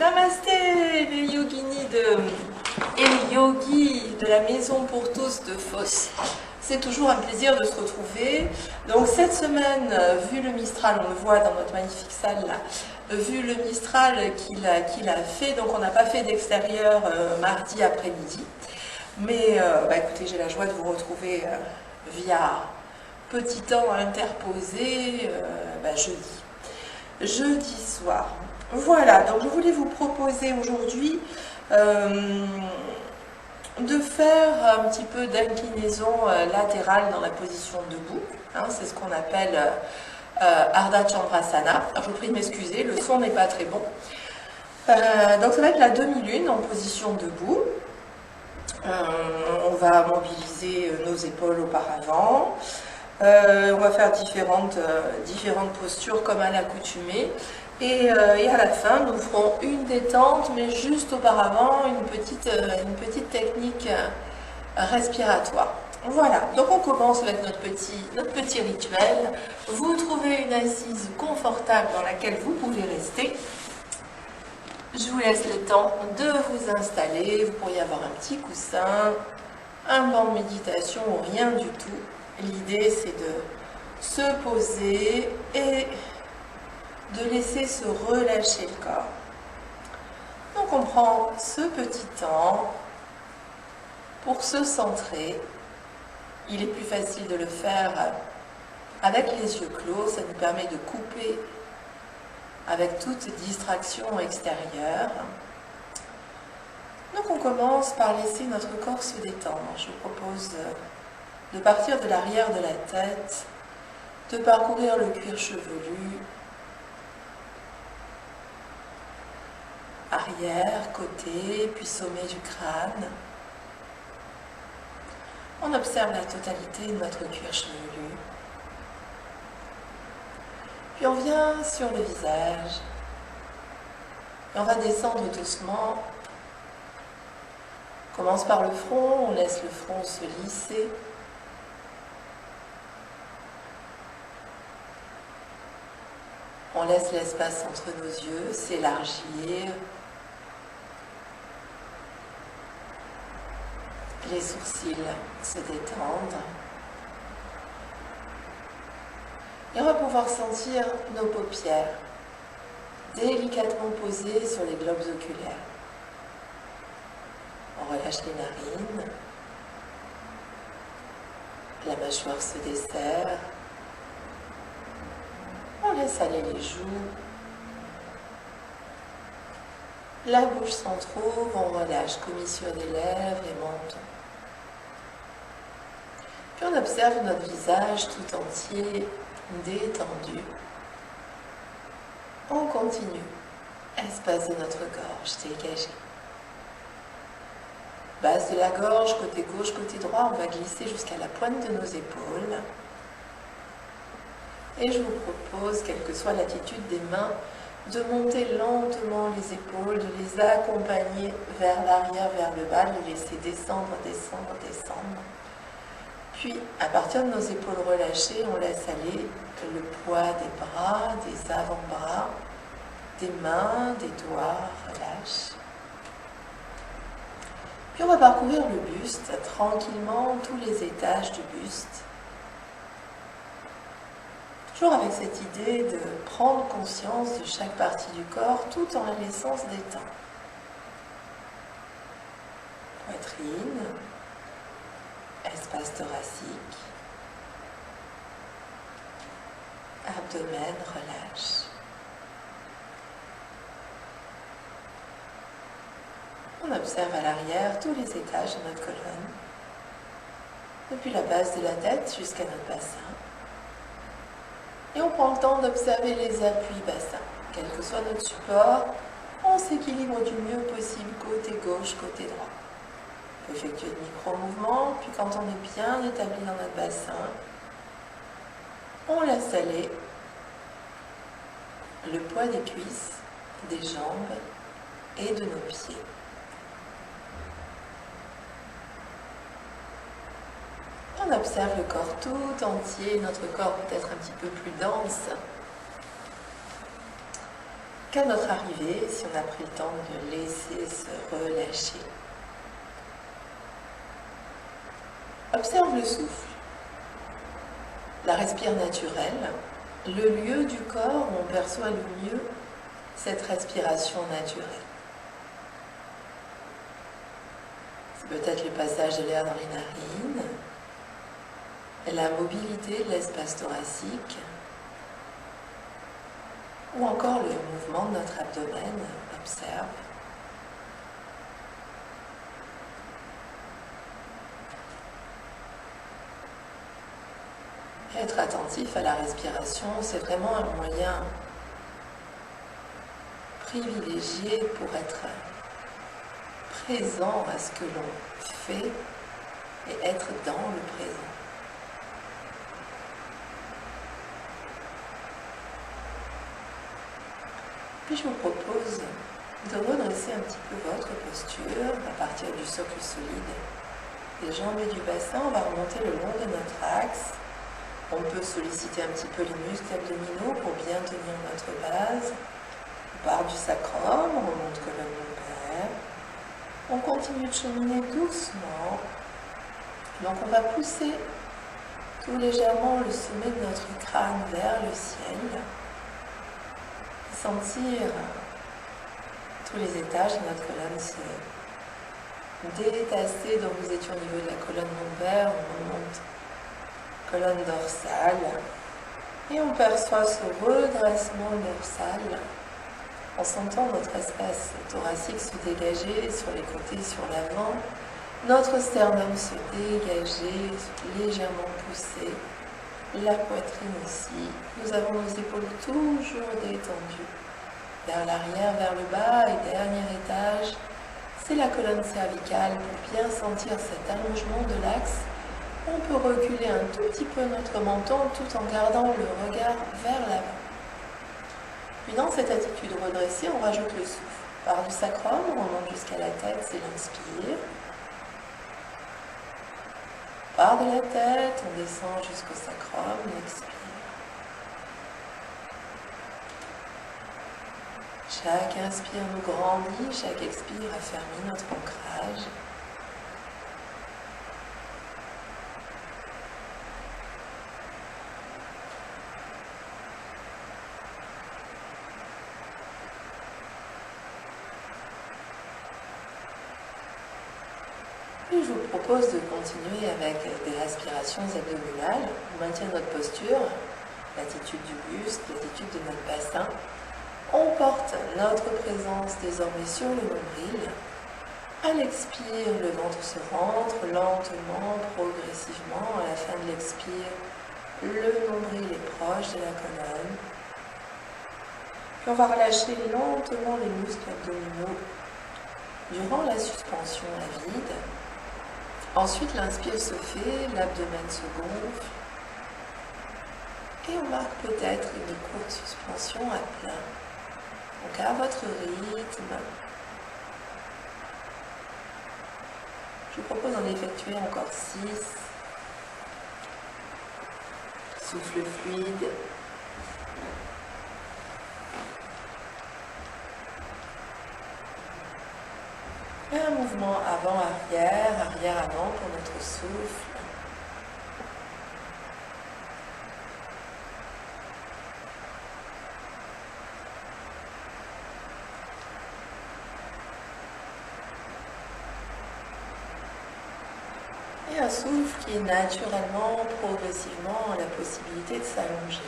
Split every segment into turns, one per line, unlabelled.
Namasté les yoginis et les yogis de la Maison pour tous de Fos. C'est toujours un plaisir de se retrouver. Donc cette semaine, vu le Mistral, on le voit dans notre magnifique salle là, vu le Mistral qu'il a fait, donc on n'a pas fait d'extérieur mardi après-midi. Mais écoutez, j'ai la joie de vous retrouver via petit temps interposé jeudi soir. Voilà, donc je voulais vous proposer aujourd'hui de faire un petit peu d'inclinaison latérale dans la position debout. Hein, c'est ce qu'on appelle Ardha Chandrasana. Alors je vous prie de m'excuser, le son n'est pas très bon. Donc ça va être la demi-lune en position debout. On va mobiliser nos épaules auparavant. On va faire différentes postures comme à l'accoutumée. Et à la fin, nous ferons une détente, mais juste auparavant, une petite technique respiratoire. Voilà, donc on commence avec notre petit rituel. Vous trouvez une assise confortable dans laquelle vous pouvez rester. Je vous laisse le temps de vous installer. Vous pourriez avoir un petit coussin, un banc de méditation ou rien du tout. L'idée, c'est de se poser et de laisser se relâcher le corps. Donc on prend ce petit temps pour se centrer. Il est plus facile de le faire avec les yeux clos, ça nous permet de couper avec toute distraction extérieure. Donc on commence par laisser notre corps se détendre. Je vous propose de partir de l'arrière de la tête, de parcourir le cuir chevelu, arrière, côté, puis sommet du crâne. On observe la totalité de notre cuir chevelu. Puis on vient sur le visage. Et on va descendre doucement. On commence par le front, on laisse le front se lisser. On laisse l'espace entre nos yeux s'élargir. Les sourcils se détendent. Et on va pouvoir sentir nos paupières délicatement posées sur les globes oculaires. On relâche les narines. La mâchoire se desserre. On laisse aller les joues. La bouche s'entrouvre, on relâche commissure des lèvres et menton. Puis on observe notre visage tout entier détendu. On continue. Espace de notre gorge dégagé. Base de la gorge, côté gauche, côté droit, on va glisser jusqu'à la pointe de nos épaules. Et je vous propose, quelle que soit l'attitude des mains, de monter lentement les épaules, de les accompagner vers l'arrière, vers le bas, de les laisser descendre, descendre, descendre. Puis, à partir de nos épaules relâchées, on laisse aller le poids des bras, des avant-bras, des mains, des doigts, relâche. Puis on va parcourir le buste, tranquillement, tous les étages du buste. Toujours avec cette idée de prendre conscience de chaque partie du corps tout en la laissant se détendre. Poitrine, espace thoracique, abdomen, relâche. On observe à l'arrière tous les étages de notre colonne, depuis la base de la tête jusqu'à notre bassin. Et on prend le temps d'observer les appuis bassins. Quel que soit notre support, on s'équilibre du mieux possible côté gauche, côté droit. On peut effectuer de micro-mouvements, puis quand on est bien établi dans notre bassin, on laisse aller le poids des cuisses, des jambes et de nos pieds. On observe le corps tout entier, notre corps peut être un petit peu plus dense. qu'à notre arrivée, si on a pris le temps de le laisser se relâcher. Observe le souffle, la respire naturelle, le lieu du corps où on perçoit le mieux cette respiration naturelle. C'est peut-être le passage de l'air dans les narines, la mobilité de l'espace thoracique, ou encore le mouvement de notre abdomen. Observe. Être attentif à la respiration, c'est vraiment un moyen privilégié pour être présent à ce que l'on fait et être dans le présent. Puis je vous propose de redresser un petit peu votre posture à partir du socle solide. Les jambes du bassin, on va remonter le long de notre axe. On peut solliciter un petit peu les muscles abdominaux pour bien tenir notre base. On part du sacrum, on remonte colonne lombaire. On continue de cheminer doucement. Donc on va pousser tout légèrement le sommet de notre crâne vers le ciel. Sentir tous les étages de notre colonne se détasser. Donc nous étions au niveau de la colonne lombaire, on remonte colonne dorsale et on perçoit ce redressement dorsal en sentant notre espace thoracique se dégager sur les côtés, sur l'avant, notre sternum se dégager, légèrement pousser, la poitrine aussi. Nous avons nos épaules toujours détendues vers l'arrière, vers le bas et dernier étage, c'est la colonne cervicale. Pour bien sentir cet allongement de l'axe, on peut reculer un tout petit peu notre menton tout en gardant le regard vers l'avant. Puis dans cette attitude redressée, on rajoute le souffle. Par du sacrum, on remonte jusqu'à la tête, c'est l'inspire. Par de la tête, on descend jusqu'au sacrum, l'expire. Chaque inspire nous grandit, chaque expire affermit notre ancrage. Puis je vous propose de continuer avec des respirations abdominales. On maintient notre posture, l'attitude du buste, l'attitude de notre bassin. On porte notre présence désormais sur le nombril. À l'expire, le ventre se rentre lentement, progressivement. À la fin de l'expire, le nombril est proche de la colonne. Puis on va relâcher lentement les muscles abdominaux durant la suspension à vide. Ensuite, l'inspire se fait, l'abdomen se gonfle. Et on marque peut-être une courte suspension à plein. Donc à votre rythme, je vous propose d'en effectuer encore 6. Souffle fluide. Et un mouvement avant-arrière, arrière-avant pour notre souffle. Et un souffle qui naturellement, progressivement a la possibilité de s'allonger.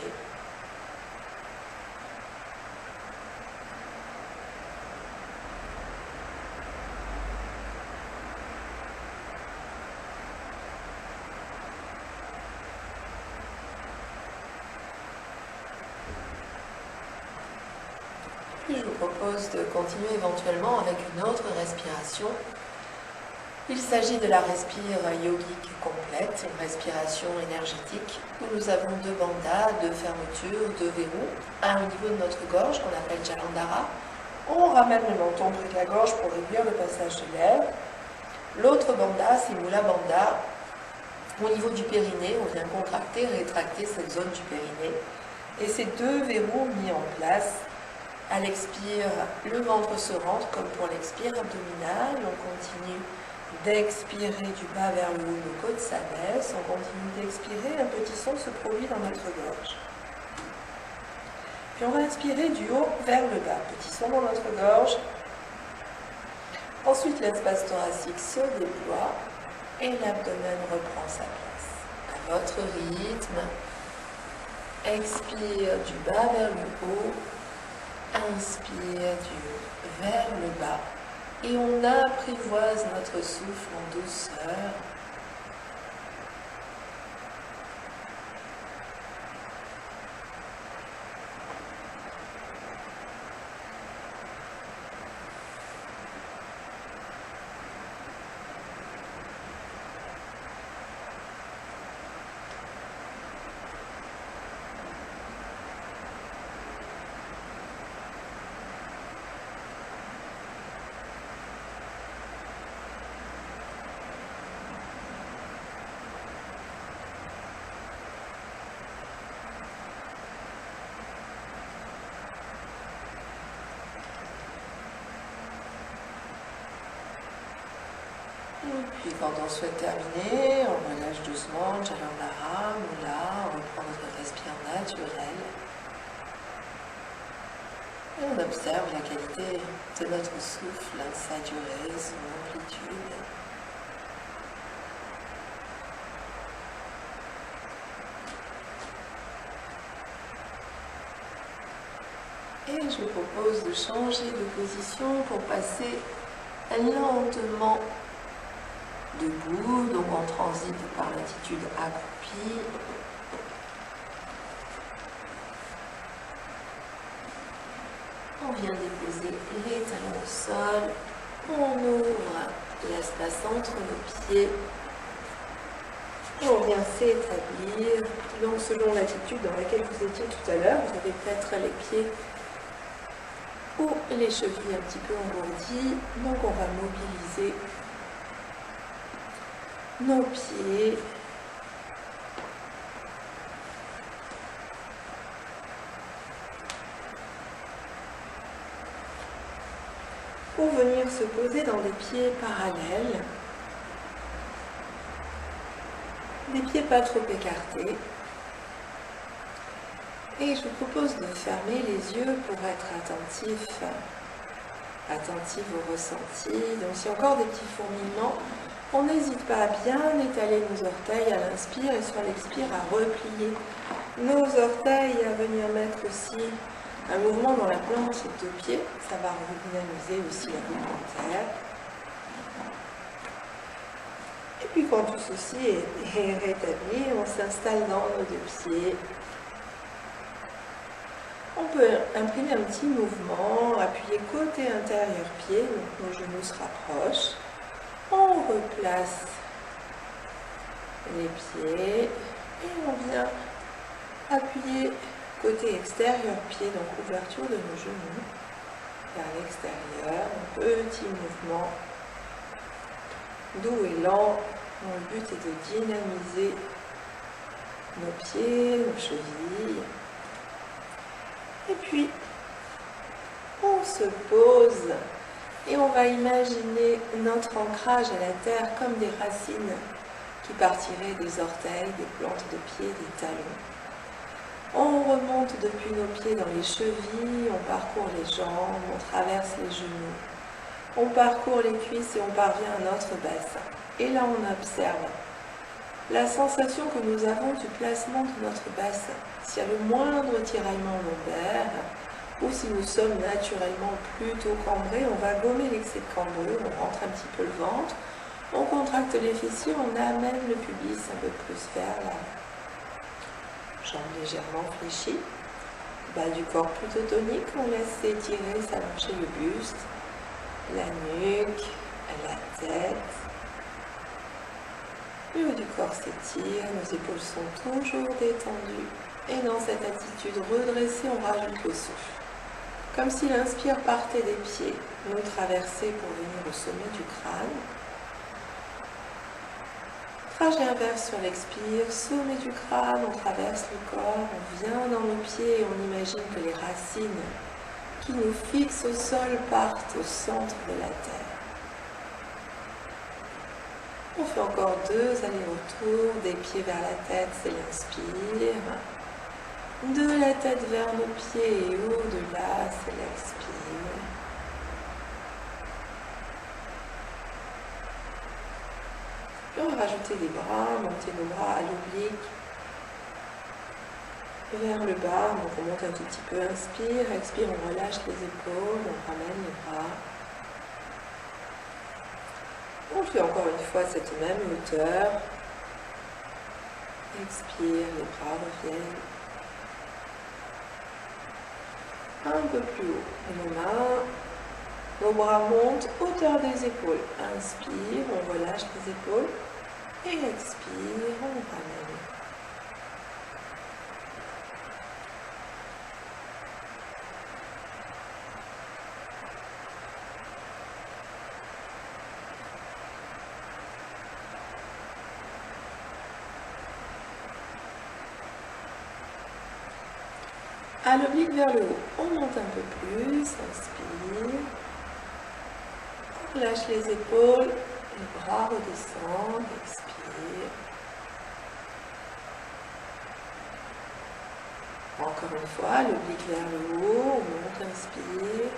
Puis je vous propose de continuer éventuellement avec une autre respiration. Il s'agit de la respire yogique complète, une respiration énergétique où nous avons 2 bandhas, 2 fermetures, 2 verrous. Un au niveau de notre gorge qu'on appelle Jalandhara. On ramène le menton près de la gorge pour réduire le passage de l'air. L'autre bandha, c'est Mula Bandha. Au niveau du périnée, on vient contracter, rétracter cette zone du périnée. Et ces 2 verrous mis en place À l'expire, le ventre se rentre comme pour l'expire abdominal. On continue d'expirer du bas vers le haut, nos côtes s'abaissent. On continue d'expirer, un petit son se produit dans notre gorge. Puis on va inspirer du haut vers le bas, petit son dans notre gorge. Ensuite, l'espace thoracique se déploie et l'abdomen reprend sa place. À votre rythme, expire du bas vers le haut, inspire du haut vers le bas et on apprivoise notre souffle en douceur. Et puis quand on souhaite terminer, on relâche doucement, Chalandara, Mula, on reprend notre respire naturel. Et on observe la qualité de notre souffle, sa durée, son amplitude. Et je vous propose de changer de position pour passer lentement debout, donc on transite par l'attitude accroupie. On vient déposer les talons au sol, on ouvre l'espace entre nos pieds, et on vient s'établir. Donc selon l'attitude dans laquelle vous étiez tout à l'heure, vous avez peut-être les pieds ou les chevilles un petit peu engourdis, donc on va mobiliser nos pieds. Pour venir se poser dans des pieds parallèles, des pieds pas trop écartés. Et je vous propose de fermer les yeux pour être attentif aux ressentis. Donc si encore des petits fourmillements, on n'hésite pas à bien étaler nos orteils à l'inspire et sur l'expire à replier nos orteils, à venir mettre aussi un mouvement dans la planche des deux pieds. Ça va redynamiser aussi la boule plantaire. Et puis quand tout ceci est rétabli, on s'installe dans nos deux pieds. On peut imprimer un petit mouvement, appuyer côté intérieur pied, donc nos genoux se rapprochent. On replace les pieds et on vient appuyer côté extérieur pied, donc ouverture de nos genoux vers l'extérieur. Un petit mouvement doux et lent, dont le but est de dynamiser nos pieds, nos chevilles. Et puis, on se pose et on va imaginer notre ancrage à la terre comme des racines qui partiraient des orteils, des plantes de pied, des talons. On remonte depuis nos pieds dans les chevilles, on parcourt les jambes, on traverse les genoux, on parcourt les cuisses et on parvient à notre bassin. Et là, on observe la sensation que nous avons du placement de notre bassin. S'il y a le moindre tiraillement lombaire, ou si nous sommes naturellement plutôt cambrés, on va gommer l'excès de cambrure, on rentre un petit peu le ventre, on contracte les fessiers, on amène le pubis un peu plus vers la jambe légèrement fléchie, bas du corps plutôt tonique, on laisse s'étirer, s'allonger le buste, la nuque, la tête. Le haut du corps s'étire, nos épaules sont toujours détendues. Et dans cette attitude redressée, on rajoute le souffle. Comme si l'inspire partait des pieds, nous traversait pour venir au sommet du crâne. Trajet inverse sur l'expire, sommet du crâne, on traverse le corps, on vient dans le pied et on imagine que les racines qui nous fixent au sol partent au centre de la terre. On fait encore 2 allers-retours, des pieds vers la tête, c'est l'inspire. De la tête vers nos pieds et au-delà, c'est l'expire. Et on va rajouter des bras, monter nos bras à l'oblique. Vers le bas, donc on monte un tout petit peu, inspire, expire, on relâche les épaules, on ramène les bras. On fait encore une fois cette même hauteur. Expire, les bras reviennent. Un peu plus haut. Et nos mains, nos bras montent, hauteur des épaules. Inspire, on relâche les épaules. Et expire, on ramène. À l'oblique vers le haut, on monte un peu plus, inspire, on relâche les épaules, les bras redescendent, expire. Encore une fois, l'oblique vers le haut, on monte, inspire,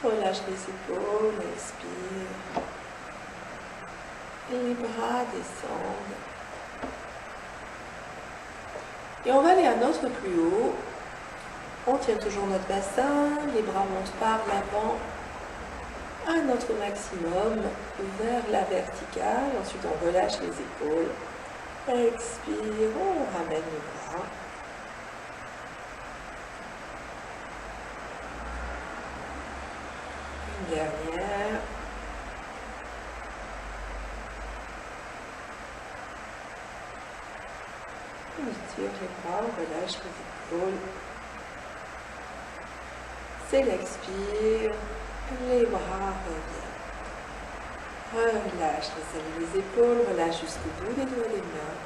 relâche les épaules, expire, et les bras descendent. Et on va aller un autre plus haut. On tient toujours notre bassin, les bras montent par l'avant à notre maximum vers la verticale. Ensuite, on relâche les épaules. Expire, on ramène les bras. Une dernière. On tire les bras, on relâche les épaules. C'est l'expire, les bras reviennent. Relâche les épaules, relâche jusqu'au bout des doigts des mains.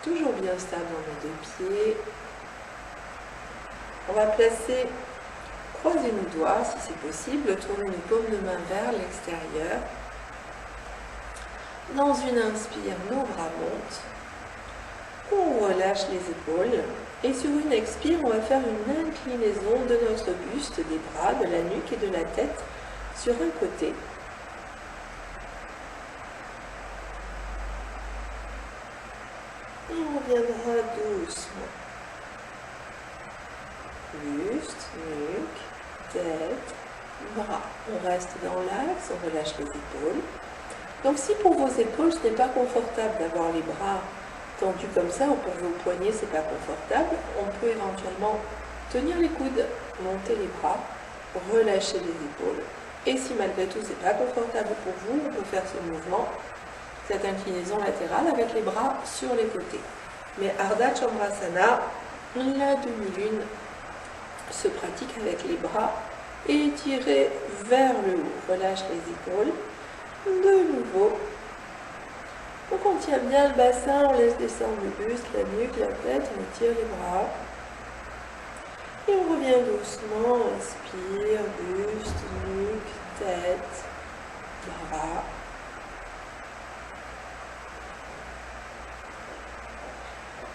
Toujours bien stable dans nos 2 pieds. On va croiser nos doigts si c'est possible, tourner nos paumes de main vers l'extérieur. Dans une inspire, nos bras montent. On relâche les épaules. Et sur une expire, on va faire une inclinaison de notre buste, des bras, de la nuque et de la tête sur un côté. Et on reviendra doucement. Buste, nuque, tête, bras. On reste dans l'axe, on relâche les épaules. Donc si pour vos épaules, ce n'est pas confortable d'avoir les bras tendus comme ça, ou pour vos poignets, ce n'est pas confortable, on peut éventuellement tenir les coudes, monter les bras, relâcher les épaules. Et si malgré tout, ce n'est pas confortable pour vous, on peut faire ce mouvement, cette inclinaison latérale avec les bras sur les côtés. Mais Ardha Chandrasana, la demi-lune, se pratique avec les bras étirés vers le haut. Relâche les épaules. De nouveau. Donc on tient bien le bassin, on laisse descendre le buste, la nuque, la tête, on étire les bras. Et on revient doucement, inspire, buste, nuque, tête, bras.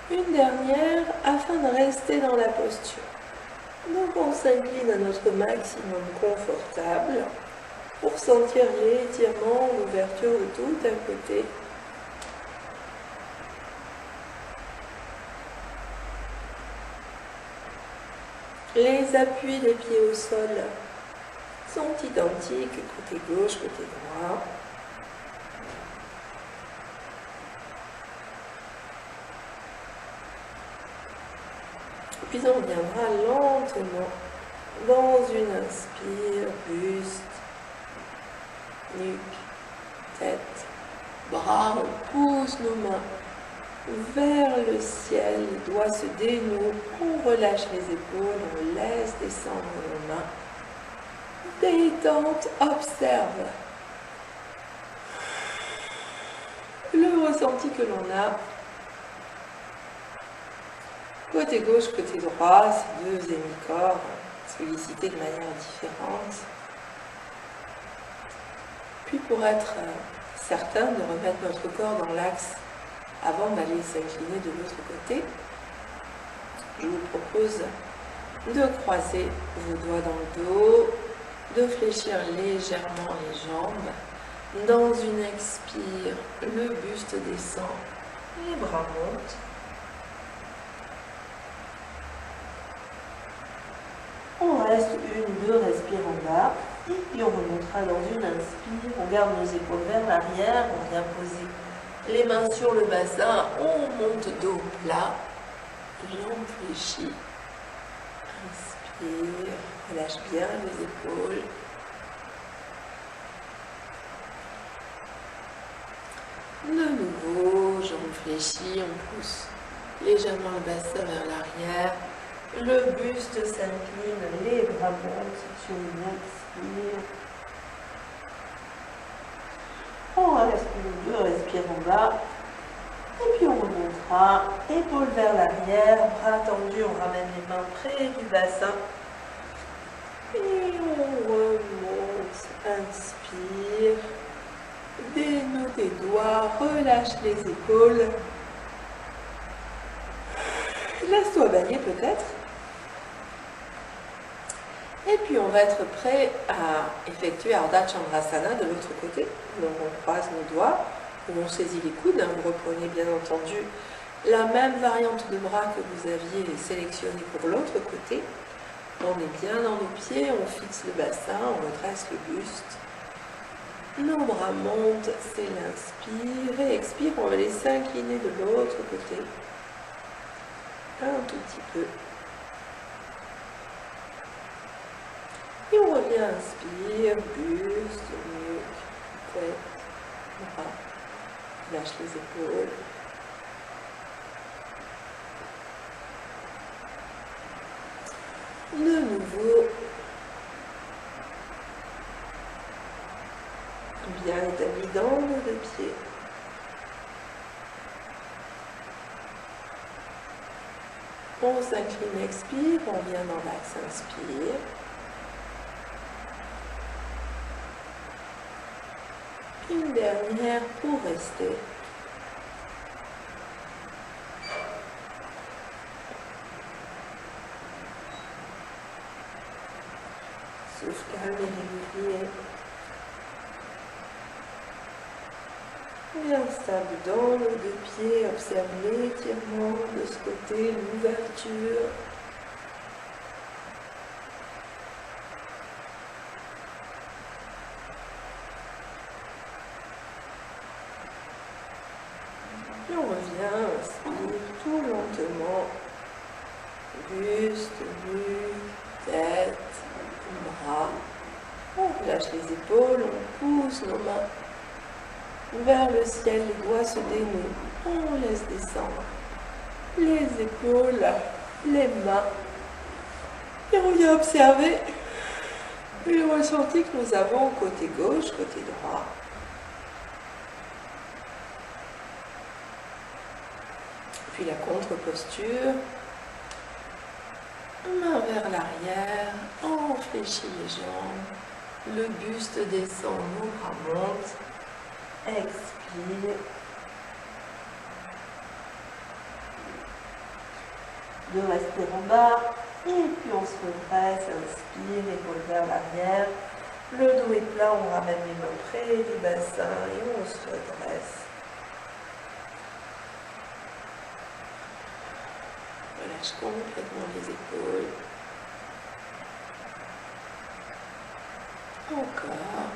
Une dernière afin de rester dans la posture. Donc on s'incline à notre maximum confortable pour sentir l'étirement, l'ouverture de tout un côté. Les appuis des pieds au sol sont identiques, côté gauche, côté droit. Puis on reviendra lentement dans une inspire, buste, nuque, tête, bras, on pousse nos mains vers le ciel, les doigts se dénouent, on relâche les épaules, on laisse descendre nos mains. Détente, observe le ressenti que l'on a Côté gauche, côté droit, ces deux hémicorps sollicités de manière différente. Puis pour être certain de remettre notre corps dans l'axe avant d'aller s'incliner de l'autre côté, je vous propose de croiser vos doigts dans le dos, de fléchir légèrement les jambes. Dans une expire, le buste descend, les bras montent. On reste une, deux respires en bas. Et puis on remontera dans une inspire. On garde nos épaules vers l'arrière. On vient poser les mains sur le bassin. On monte dos plat. Jambes fléchies. Inspire. Relâche bien les épaules. De nouveau, jambes fléchies. On pousse légèrement le bassin vers l'arrière. Le buste s'incline, les bras montent sur une expire. On reste une, deux respire en bas. Et puis on remontera, épaules vers l'arrière, bras tendus, on ramène les mains près du bassin. Et on remonte, inspire. Dénoue tes doigts, relâche les épaules. Laisse-toi baigner peut-être. Et puis on va être prêt à effectuer Ardha Chandrasana de l'autre côté. Donc on croise nos doigts, ou on saisit les coudes. Vous reprenez bien entendu la même variante de bras que vous aviez sélectionnée pour l'autre côté. On est bien dans nos pieds, on fixe le bassin, on redresse le buste. Nos bras montent, c'est l'inspire. Et expire, on va les s'incliner de l'autre côté. Un tout petit peu. Et on revient, inspire, buste, nuque, tête, bras. Lâche les épaules. De nouveau. Bien établi dans nos deux pieds. On s'incline, expire, on vient dans l'axe, inspire. Une dernière pour rester. Souffle calme et régulier. Bien stable dans nos deux pieds, observe l'étirement de ce côté, l'ouverture. Puis on revient, inspire tout lentement. Buste, nuque, tête, bras. On relâche les épaules, on pousse nos mains vers le ciel, les doigts se dénouent. On laisse descendre les épaules, les mains. Et on vient observer le ressenti que nous avons côté gauche, côté droit. Puis la contre-posture. Main vers l'arrière, on fléchit les jambes. Le buste descend, nos bras montent. Expire. Deux respire en bas. Et puis on se redresse, inspire, épaules vers l'arrière. Le dos est plat, on ramène les mains près du bassin et on se redresse. Relâche complètement les épaules. Encore.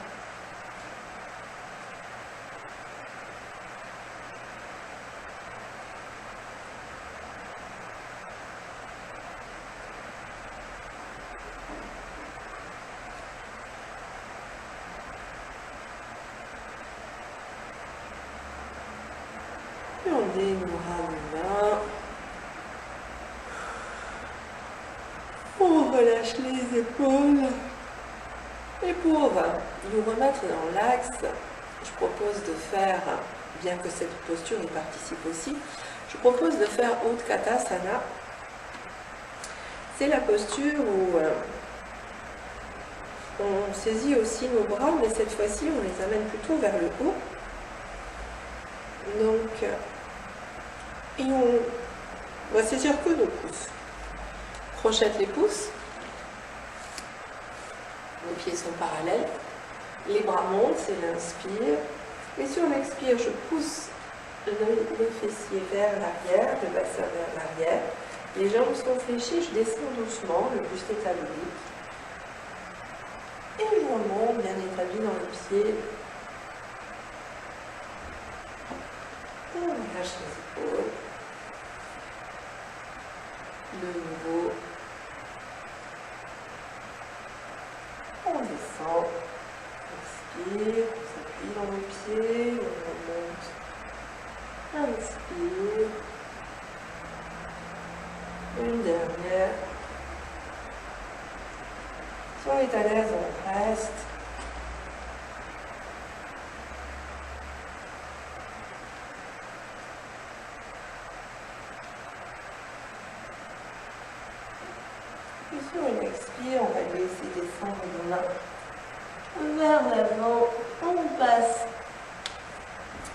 Et on dénouera les mains. On relâche les épaules. Et pour nous remettre dans l'axe, je propose de faire, bien que cette posture y participe aussi, je propose de faire Utkatasana C'est la posture où on saisit aussi nos bras, mais cette fois-ci, on les amène plutôt vers le haut. Donc, et on va saisir que nos pouces. Crochette les pouces. Les pieds sont parallèles. Les bras montent, c'est l'inspire. Et sur l'expire, je pousse les fessiers vers l'arrière, le bassin vers l'arrière. Les jambes sont fléchies, je descends doucement, le buste est à l'oblique. Et je remonte bien établi dans le pied. Et on relâche les épaules. De nouveau. On descend. Inspire, on s'appuie dans le pied, on remonte. Inspire. Une dernière. Si on est à l'aise, on reste. Et sur une expire, on va laisser descendre les mains vers l'avant. On passe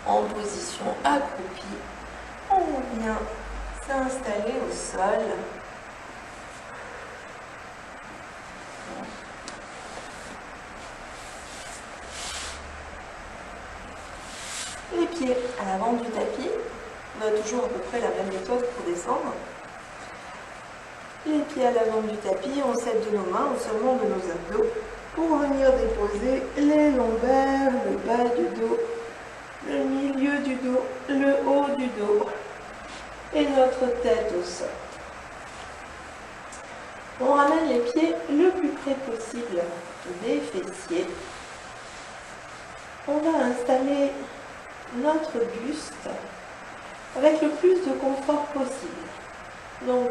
en position accroupie. On vient s'installer au sol. Les pieds à l'avant du tapis. On a toujours à peu près la même méthode pour descendre. Les pieds à l'avant du tapis, on s'aide de nos mains au surnom de nos abdos pour venir déposer les lombaires, le bas du dos, le milieu du dos, le haut du dos et notre tête au sol. On ramène les pieds le plus près possible des fessiers. On va installer notre buste avec le plus de confort possible. Donc,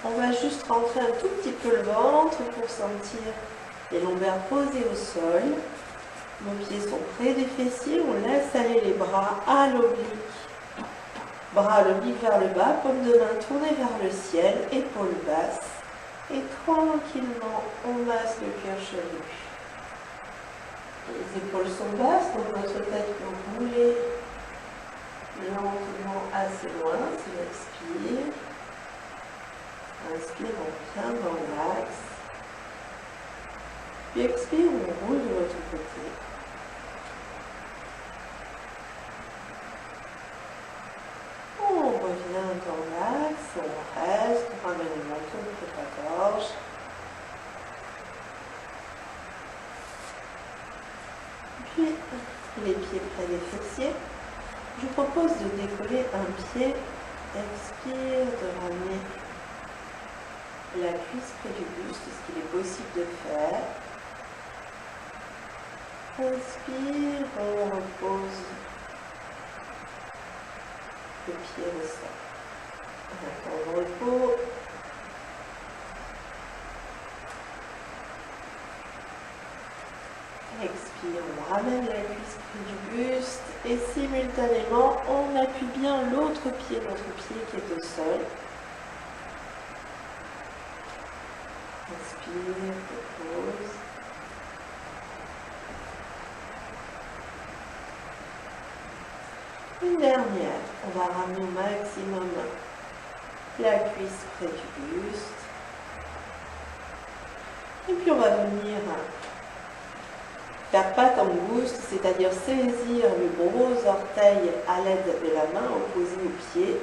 on va juste rentrer un tout petit peu le ventre pour sentir les lombaires posés au sol. Nos pieds sont près des fessiers. On laisse aller les bras à l'oblique. Bras à l'oblique vers le bas, paume de main tournée vers le ciel, épaules basses. Et tranquillement, on masse le cuir chevelu. Les épaules sont basses, donc notre tête peut rouler lentement assez loin si j'expire. Inspire, on vient dans l'axe. Puis expire, on roule de l'autre côté. On revient dans l'axe, on reste, on ramène le menton près de la gorge. Puis les pieds près des fessiers. Je vous propose de décoller un pied. Expire, de ramener la cuisse près du buste, ce qu'il est possible de faire. Inspire, on repose le pied au sol. Un temps de repos. Expire, on ramène la cuisse près du buste et simultanément on appuie bien l'autre pied, notre pied qui est au sol. Inspire, repose. Une dernière, on va ramener au maximum la cuisse près du buste. Et puis on va venir faire patte angouste, c'est-à-dire saisir le gros orteil à l'aide de la main opposée au pied.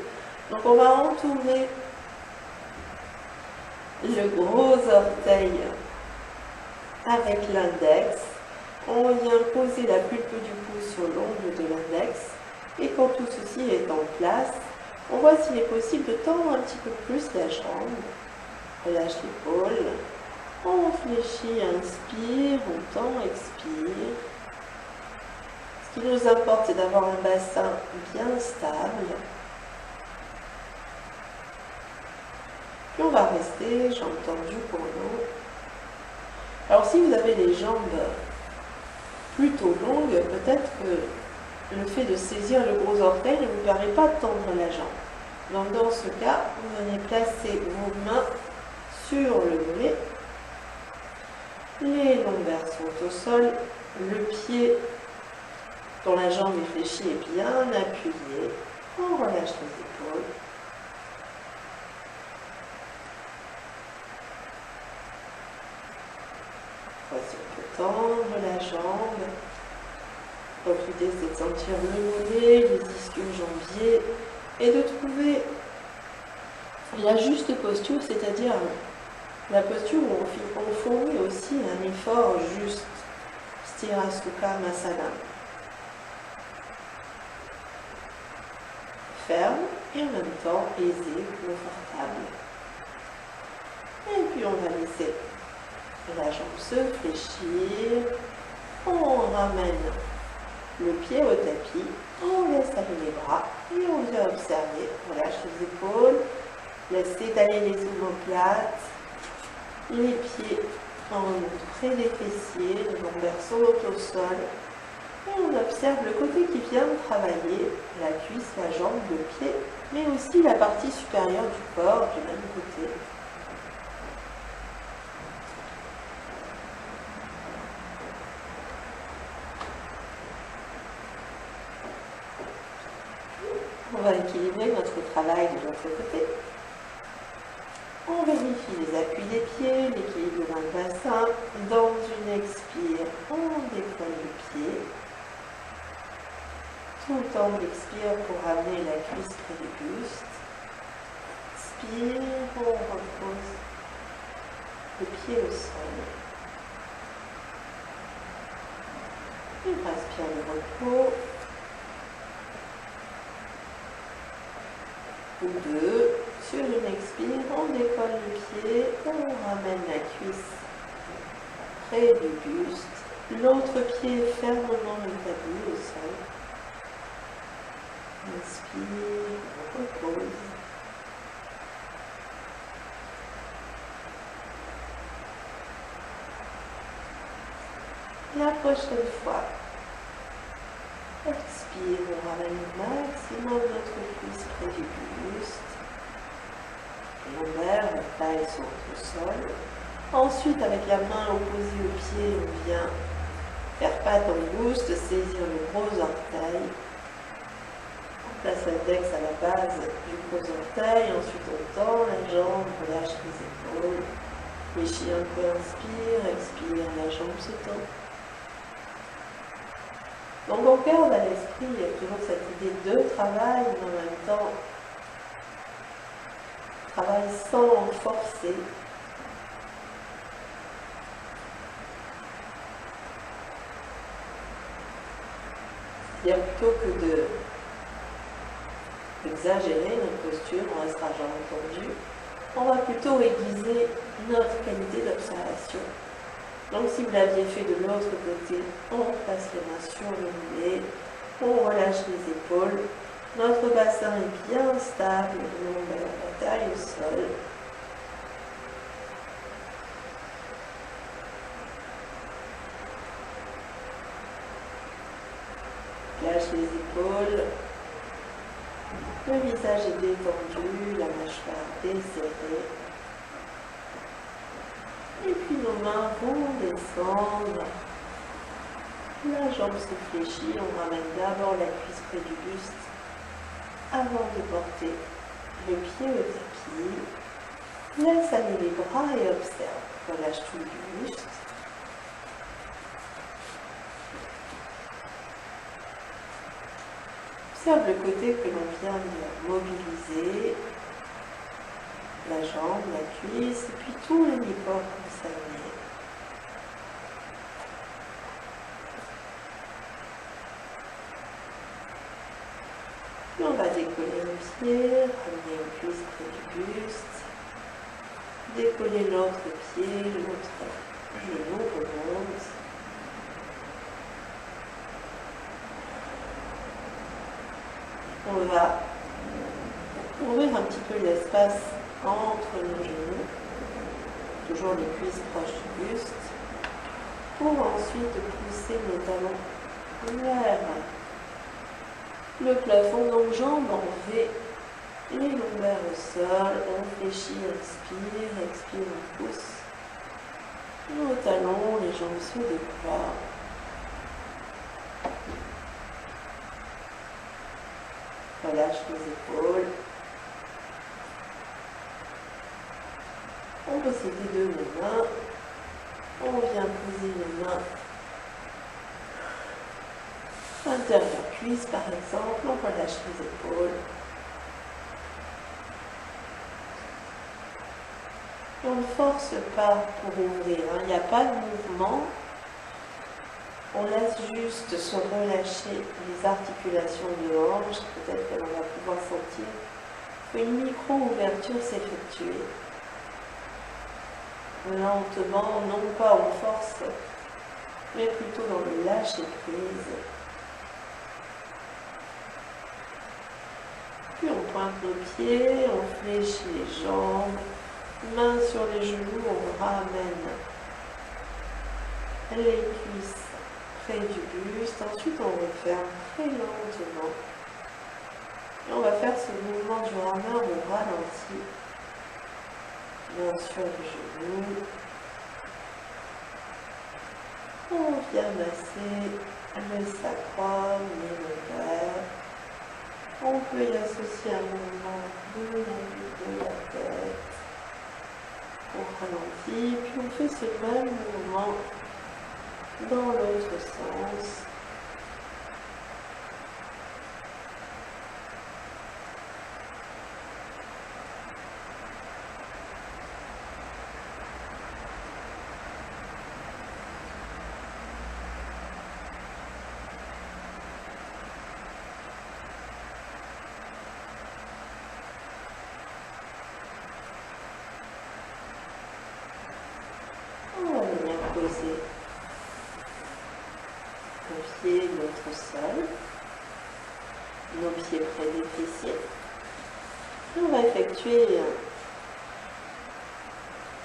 Donc on va entourer le gros orteil avec l'index. On vient poser la pulpe du pouce sur l'ongle de l'index. Et quand tout ceci est en place, on voit s'il est possible de tendre un petit peu plus la jambe. Relâche l'épaule. On fléchit, inspire, on tend, expire. Ce qui nous importe, c'est d'avoir un bassin bien stable. Puis on va rester, jambes tendues pour nous. Alors si vous avez les jambes plutôt longues, peut-être que le fait de saisir le gros orteil ne vous permet pas de tendre la jambe. Donc dans ce cas, vous venez placer vos mains sur le mollet. Les lombaires sont au sol. Le pied dont la jambe est fléchie est bien appuyé. On relâche les épaules. Voici, on peut tendre la jambe. Donc l'idée c'est de sentir le mollet, les ischio-jambiers et de trouver la juste posture, c'est-à-dire la posture où on fournit aussi un effort juste. Sthira Masana. Ferme et en même temps aisé, confortable. Et puis on va laisser la jambe se fléchir. On ramène le pied au tapis. On laisse aller les bras et on vient observer. On relâche les épaules. Laisse étaler les omoplates. Les pieds en remonte près des fessiers. Les lombaires sont au sol. Et on observe le côté qui vient travailler, la cuisse, la jambe, le pied, mais aussi la partie supérieure du corps du même côté. On va équilibrer notre travail de l'autre côté. On vérifie les appuis des pieds, l'équilibre dans le bassin. Dans une expire, on décolle le pied. Tout le temps on expire pour ramener la cuisse près du buste. Expire, on repose le pied au sol. Et respire le repos. Ou deux. Sur une expire, on décolle le pied, on ramène la cuisse près du buste. L'autre pied fermement établi au sol. Inspire, repose. La prochaine fois, expire, on ramène le maximum notre cuisse près du buste. Lombaires, la taille sont au sol. Ensuite, avec la main opposée au pied, on vient faire patte en boost, saisir le gros orteil. On place l'index à la base du gros orteil. Ensuite, on tend la jambe, relâche les épaules. Fléchis un peu, inspire, expire, la jambe se tend. Donc, on garde à l'esprit toujours cette idée de travail, mais en même temps, travail sans forcer. C'est-à-dire plutôt que d'exagérer notre posture, on restera jamais tendu, on va plutôt aiguiser notre qualité d'observation. Donc si vous l'aviez fait de l'autre côté, on place les mains sur le mollet, on relâche les épaules. Notre bassin est bien stable, le lombaire, la taille au sol. Lâche les épaules. Le visage est détendu, la mâchoire desserrée. Et puis nos mains vont descendre. La jambe se fléchit, on ramène d'abord la cuisse près du buste. Avant de porter le pied au tapis, laisse aller les bras et observe. Relâche tout le buste. Observe le côté que l'on vient de mobiliser, la jambe, la cuisse, et puis tout le mi-corps concerné. Puis on va décoller le pied, ramener une cuisse près du buste, décoller l'autre pied, l'autre genou remonte. On va ouvrir un petit peu l'espace entre nos genoux, toujours les cuisses proches du buste, pour ensuite pousser nos talons vers le plafond, donc jambes en V,
Les lombaires au sol, on fléchit, expire, expire, on pousse. Nos talons, les jambes se déploient. Relâche les épaules. On possède les deux mains. On vient poser les mains intérieur cuisse par exemple. On relâche les épaules. On ne force pas pour ouvrir, il n'y a pas de mouvement. On laisse juste se relâcher les articulations de hanche. Peut-être que l'on va pouvoir sentir qu'une micro-ouverture s'effectue. Lentement, non pas en force, mais plutôt dans le lâcher prise. Puis on pointe nos pieds, on fléchit les jambes, mains sur les genoux, on ramène les cuisses près du buste. Ensuite, on referme très lentement. Et on va faire ce mouvement du rameur au ralenti. Main sur le genou. On vient masser le sacrum, les lombaires. On peut y associer un mouvement de la tête au ralenti. Puis on fait ce même mouvement dans l'autre sens. On va venir poser un pied contre le sol, nos pieds près des fessiers. Et on va effectuer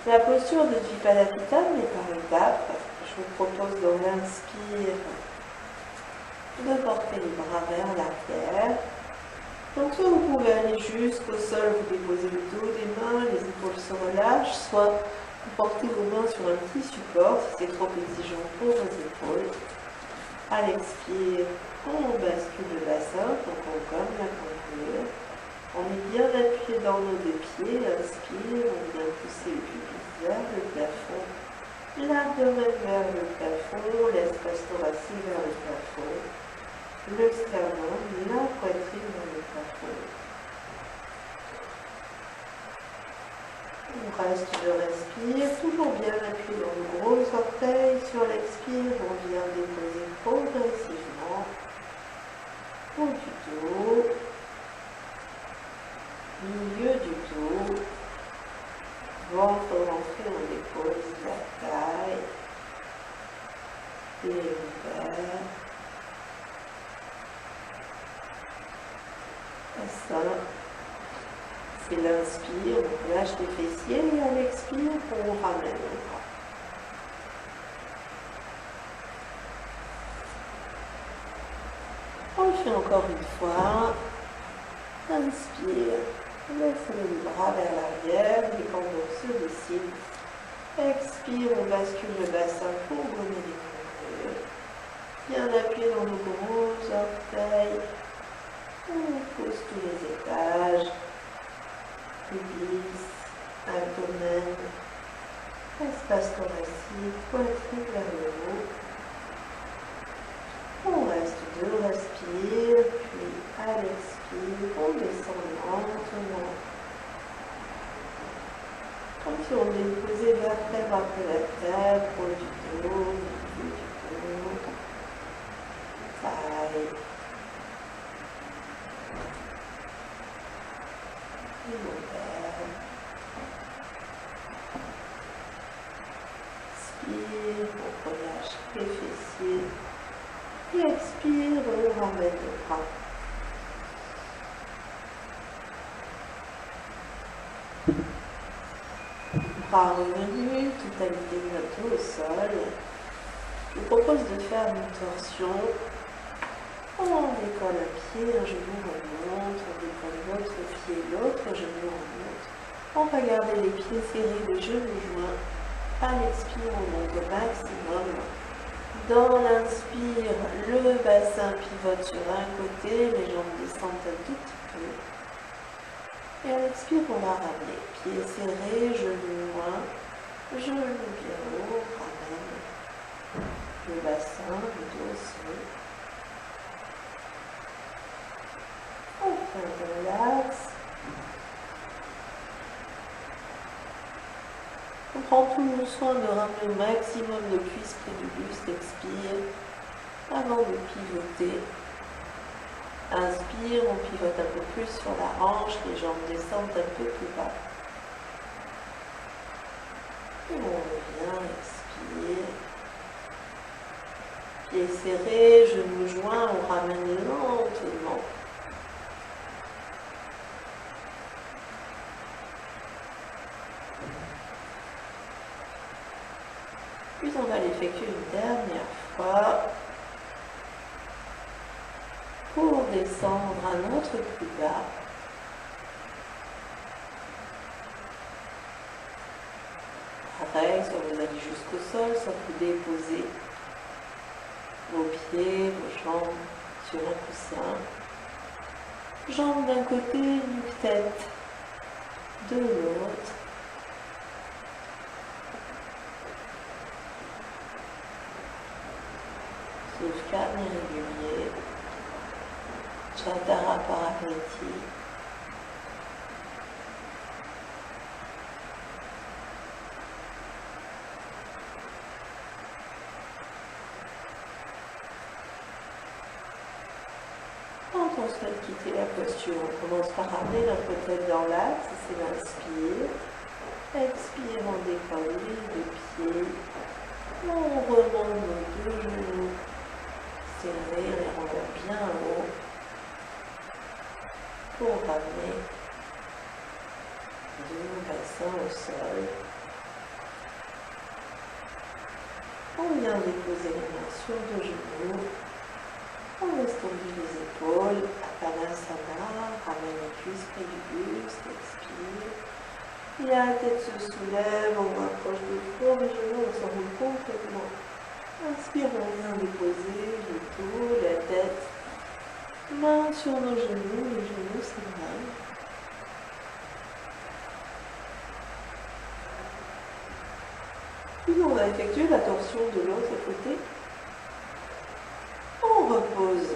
la posture de Dvipadapita, mais par étapes. Je vous propose dans l'inspire de porter les bras vers l'arrière. Donc soit vous pouvez aller jusqu'au sol, vous déposez le dos des mains, les épaules se relâchent, soit vous portez vos mains sur un petit support si c'est trop exigeant pour vos épaules. À l'expire, on bascule le bassin, donc on gomme la ceinture. On est bien appuyé dans nos deux pieds. Inspire, on vient pousser le pubis vers le plafond, l'abdomen vers le plafond, l'espace thoracique vers le plafond, le sternum, la poitrine vers le plafond. On reste de respire, toujours bien appuyé dans le gros orteil. Sur l'expire, on vient déposer progressivement au haut du dos, milieu du dos, ventre rentré, on dépose la taille, les lombaires, bassin. C'est l'inspire, on lâche les fessiers et à l'expire, on ramène les bras. On le fait encore une fois. Inspire, laisse les bras vers l'arrière, les contours se dessinent. Expire, on bascule le bassin pour gommer les contours. Bien appuyé dans nos gros orteils. On pousse tous les étages. Pubis, abdomen, espace thoracique, poitrine vers le haut. On reste deux, respire, puis à l'expire, on descend lentement. Comme si on déposait vertèbre après vertèbre, haut du dos, milieu du dos, taille. Et lombaires. Inspire, on relâche les fessiers. Et expire, on ramène le bras. Bras revenus, totalité de notre dos au sol. Je vous propose de faire une torsion On décolle un pied, un genou remonte, on décolle l'autre pied, l'autre genou remonte. On va garder les pieds serrés, les genoux joints. À l'expire, on monte au maximum. Dans l'inspire, le bassin pivote sur un côté, les jambes descendent un tout petit peu. Et à l'expire, on va ramener. Pieds serrés, genoux joints, genoux bien haut, ramène le bassin, le dos serré. Enfin, relax. On prend toujours soin de ramener au maximum de cuisses près du buste. Expire avant de pivoter. Inspire, on pivote un peu plus sur la hanche, les jambes descendent un peu plus bas. Et on revient, expire. Pieds serrés, genoux joints, on ramène lentement. Puis on va l'effectuer une dernière fois pour descendre un autre plus bas. Pareil, soit vous allez jusqu'au sol, soit vous déposez vos pieds, vos jambes sur un coussin. Jambes d'un côté, nuque-tête de l'autre. Souffle calme et régulier. Chatara Parakriti. Quand on souhaite quitter la posture, on commence par ramener notre tête dans l'axe, c'est l'inspire. Expire, on décolle les deux pieds. On remonte nos deux genoux serrés, les renvoie bien haut. Pour ramener le bassin au sol. On vient déposer les mains sur deux genoux. On laisse tomber les épaules. Apanasana, ramène les cuisses près du buste, expire. Et la tête se soulève, on rapproche de fond des genoux, on s'enroule complètement. Inspire, on vient déposer le dos, la tête. Main sur nos genoux, les genoux s'éloignent. Puis on va effectuer la torsion de l'autre côté. On repose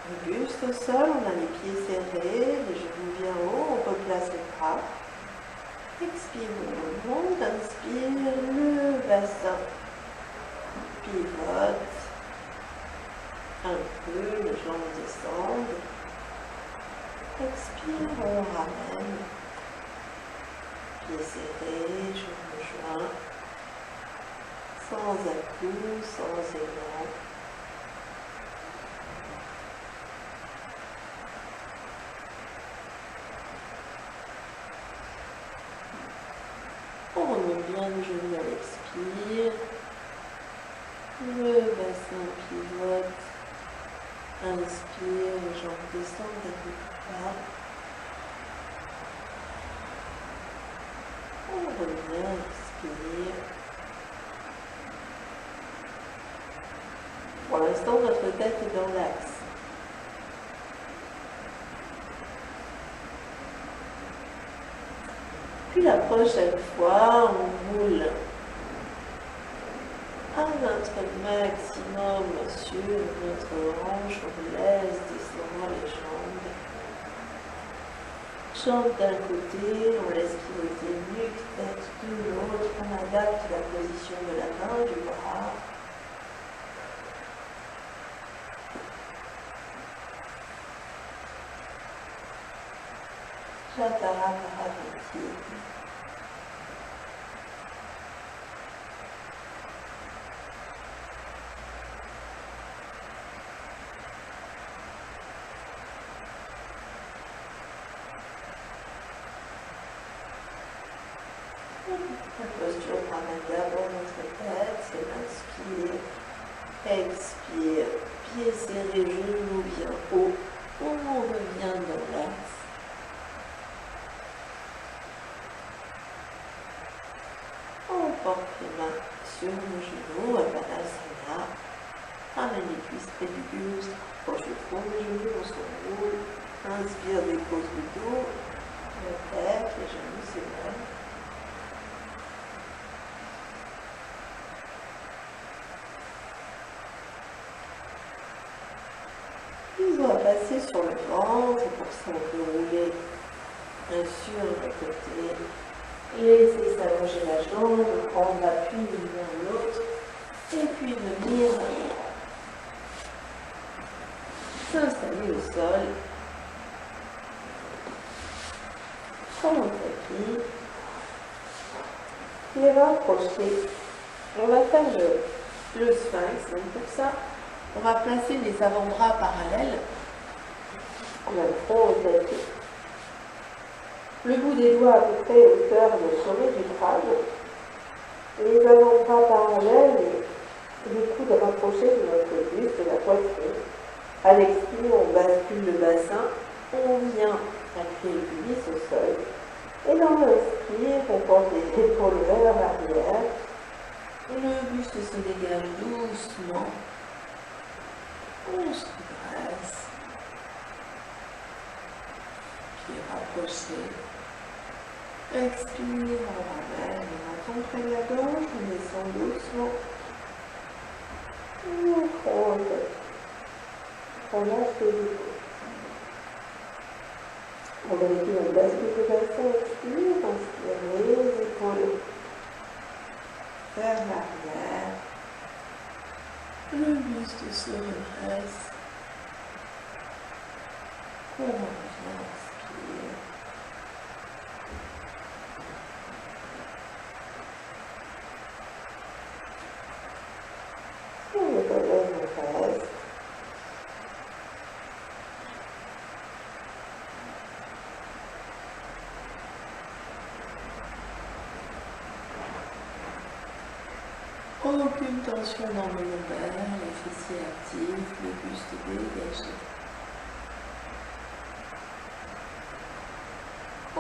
le buste au sol, on a les pieds serrés, les genoux bien hauts, on replace les bras. Expire, on remonte, inspire, le bassin pivote. Un peu, les jambes descendent. Expire, on ramène. Pieds serrés, genoux joints. Sans à-coups, sans élan. On remonte bien le genou à l'expire. Le bassin pivote. Inspire, les jambes descendent un peu plus bas. On revient, expire. Pour l'instant, notre tête est dans l'axe. Puis la prochaine fois, on roule à notre maximum sur notre hanche, on laisse descendre les jambes. Jambes d'un côté, on laisse pivoter nuque, tête de l'autre, on adapte la position de la main, du bras. Chatara Parakriti. La posture ramène d'abord notre tête, c'est l'inspire, expire, pieds serrés, genoux bien haut. On revient dans l'axe. On porte les mains sur nos genoux, Padasana. Ramène les cuisses près du buste. Approche le front des genoux, on s'enroule. Inspire, dépose le dos. La tête, les genoux s'élèvent. Puis on va passer sur le ventre. Pour ça, on peut rouler sur le côté. Laissez s'allonger la jambe, prendre l'appui de l'un à l'autre. Et puis venir s'installer au sol. Comme un tapis. Les bras projetés. On va faire le sphinx. Donc pour ça, on va placer les avant-bras parallèles. On a le front au tapis. Le bout des doigts à peu près hauteur du sommet du crâne. Les avant-bras parallèles et les coudes rapprochés de notre buste et de la poitrine. À l'expire, on bascule le bassin. On vient appuyer le pubis au sol. Et dans l'inspire, on porte les épaules vers l'arrière. Le buste se dégage doucement. On se dresse. Pieds rapprochés. Expire, on ramène le menton près de la gorge. On descend doucement. On frôle. On lâche les épaules. On vérifie la bascule du bassin, expire, inspire les épaules vers l'arrière. Le buste se redresse. On revient, inspire. On le relève, on reste. Aucune tension dans le lombaire, les fessiers actifs, le buste dégagé. On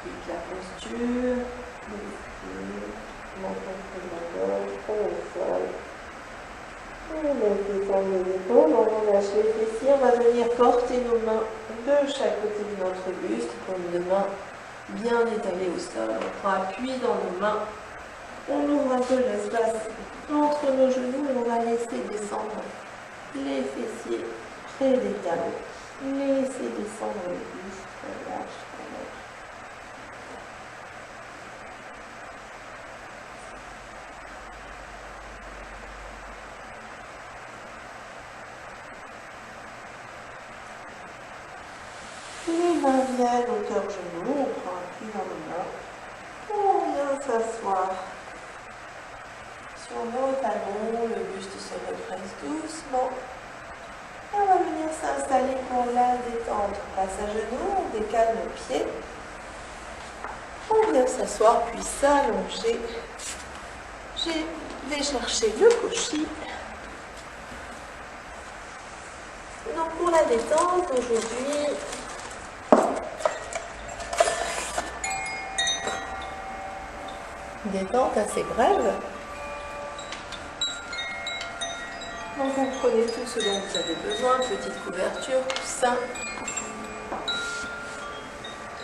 quitte la posture, menton près de la gorge, on au sol. On laisse descendre les épaules, on relâche les fessiers, on va venir porter nos mains de chaque côté de notre buste, paume de main bien étalée au sol. On prend appui dans nos mains. On ouvre un peu l'espace entre nos genoux et on va laisser descendre les fessiers près des talons. Laissez descendre le buste, relâche, relâche. Les mains viennent au cœur genou, on prend appui dans nos mains. On vient s'asseoir sur nos talons, le buste se redresse doucement. Et on va venir s'installer pour la détente. On passe à genoux, on décale nos pieds. On vient s'asseoir puis s'allonger. Je vais chercher le cauchy. Donc pour la détente aujourd'hui, détente assez brève. Donc vous prenez tout ce dont vous avez besoin, petite couverture, coussin.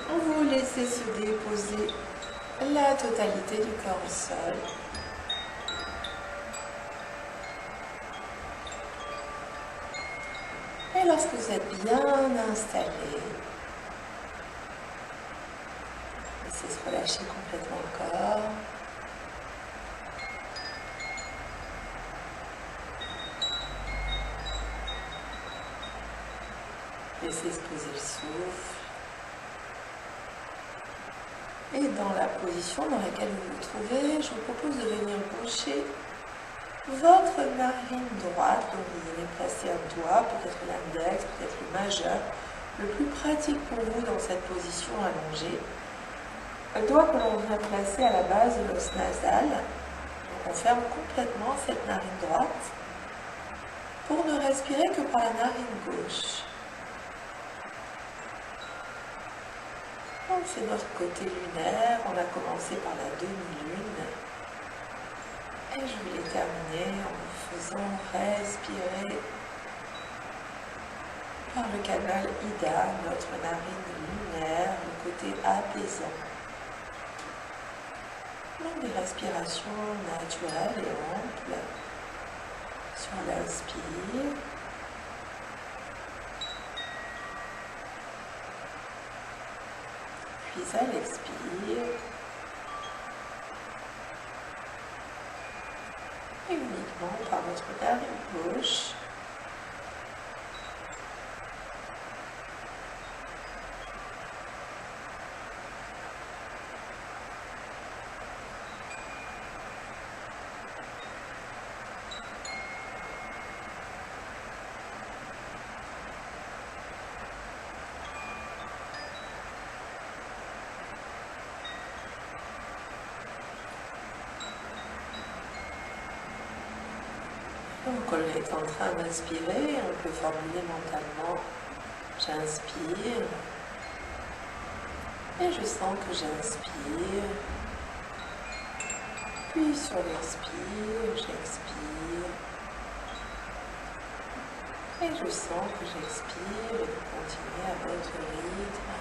Vous laissez se déposer la totalité du corps au sol. Et lorsque vous êtes bien installé, laissez se relâcher complètement le corps. Laissez se poser le souffle. Et dans la position dans laquelle vous vous trouvez, je vous propose de venir boucher votre narine droite. Donc vous venez placer un doigt, peut-être l'index, peut-être le majeur. Le plus pratique pour vous dans cette position allongée. Le doigt que l'on vient placer à la base de l'os nasal. Donc on ferme complètement cette narine droite.
pour ne respirer que par la narine gauche. On fait notre côté lunaire, on a commencé par la demi-lune et je voulais terminer en vous faisant respirer par le canal Ida, notre narine lunaire, le côté apaisant. Donc des respirations naturelles et amples sur l'inspire. Puis à l'expire. Et uniquement par votre narine gauche. Donc on est en train d'inspirer, on peut formuler mentalement « j'inspire » et je sens que j'inspire, puis sur l'expire, j'expire et je sens que j'expire et vous continuez à votre rythme,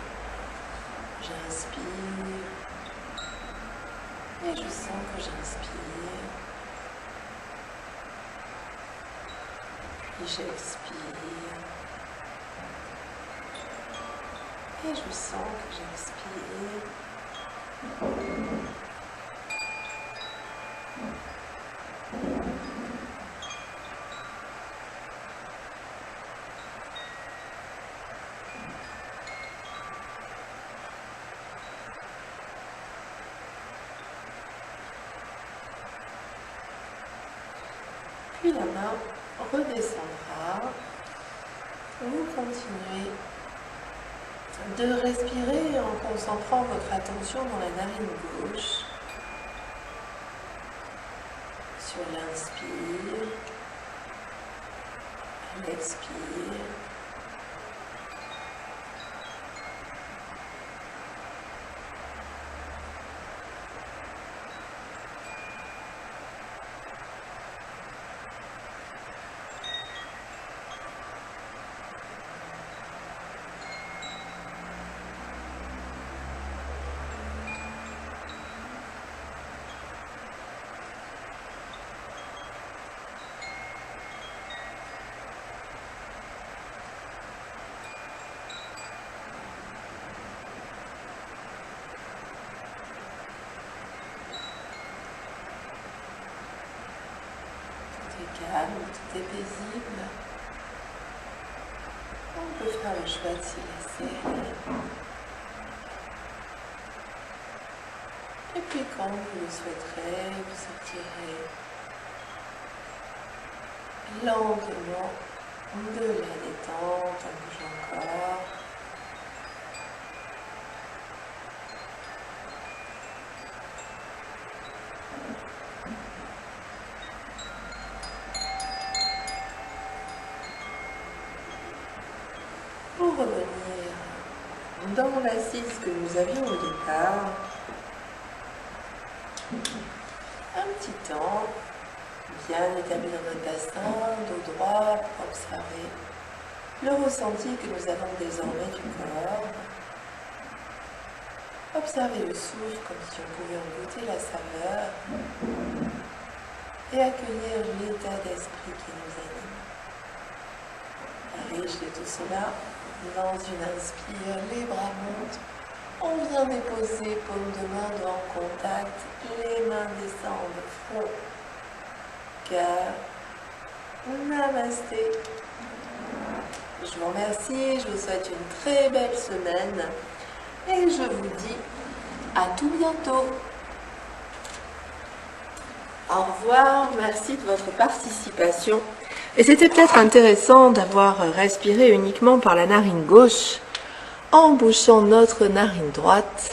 j'inspire et je sens que j'inspire. Puis j'expire et je sens que j'expire. Puis la main redescendra. Vous continuez de respirer en concentrant votre attention dans la narine gauche, sur l'inspire, l'expire. Calme, tout est paisible. On peut faire le choix de s'y laisser. Et puis quand vous le souhaiterez, vous sortirez lentement de la détente, on bouge encore. Pour revenir dans l'assise que nous avions au départ, un petit temps bien établi dans notre bassin, dos droit, pour observer le ressenti que nous avons désormais du corps. Observez le souffle comme si on pouvait en goûter la saveur et accueillir l'état d'esprit qui nous anime. Riche de tout cela, dans une inspire, les bras montent, on vient déposer paume de main devant contact, les mains descendent, front, cœur, namasté. Je vous remercie, je vous souhaite une très belle semaine et je vous dis à tout bientôt. Au revoir, merci de votre participation. Et c'était peut-être intéressant d'avoir respiré uniquement par la narine gauche en bouchant notre narine droite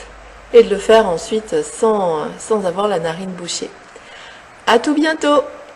et de le faire ensuite sans avoir la narine bouchée. À tout bientôt!